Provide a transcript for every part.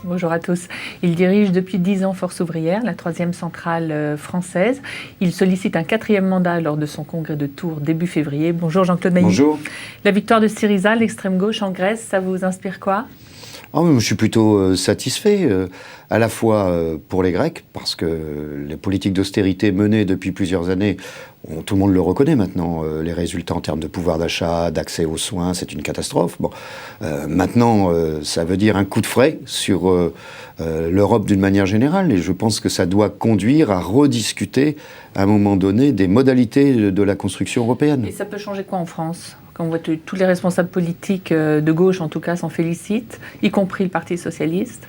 Bonjour à tous. Il dirige depuis 10 ans Force ouvrière, la troisième centrale française. Il sollicite un 4e mandat lors de son congrès de Tours début février. Bonjour Jean-Claude Mailly. Bonjour. La victoire de Syriza, l'extrême gauche en Grèce, ça vous inspire quoi ? Je suis plutôt satisfait, à la fois pour les Grecs, parce que les politiques d'austérité menées depuis plusieurs années, tout le monde le reconnaît maintenant, les résultats en termes de pouvoir d'achat, d'accès aux soins, c'est une catastrophe. Maintenant, ça veut dire un coup de frais sur l'Europe d'une manière générale, et je pense que ça doit conduire à rediscuter, à un moment donné, des modalités de la construction européenne. Et ça peut changer quoi en France ? Quand on voit que tous les responsables politiques de gauche, en tout cas, s'en félicitent, y compris le Parti socialiste.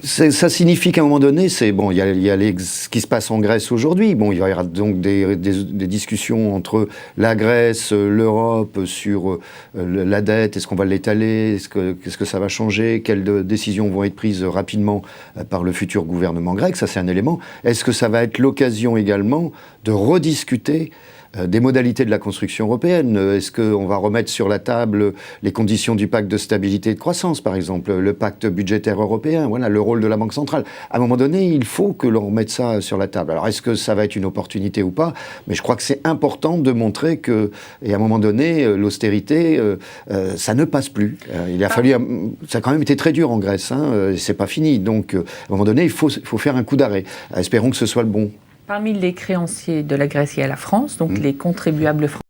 Ça signifie qu'à un moment donné, il y a ce qui se passe en Grèce aujourd'hui. Il y aura donc des discussions entre la Grèce, l'Europe sur la dette. Est-ce qu'on va l'étaler ? Qu'est-ce que ça va changer ? Quelles décisions vont être prises rapidement par le futur gouvernement grec ? Ça, c'est un élément. Est-ce que ça va être l'occasion également de rediscuter des modalités de la construction européenne? Est-ce qu'on va remettre sur la table les conditions du pacte de stabilité et de croissance, par exemple, le pacte budgétaire européen, voilà, le rôle de la Banque centrale? À un moment donné, il faut que l'on remette ça sur la table. Alors, est-ce que ça va être une opportunité ou pas? Mais je crois que c'est important de montrer que, et à un moment donné, l'austérité, ça ne passe plus. Ça a quand même été très dur en Grèce, c'est pas fini. Donc, à un moment donné, il faut faire un coup d'arrêt. Espérons que ce soit le bon. Parmi les créanciers de la Grèce, il y a la France, donc les contribuables français.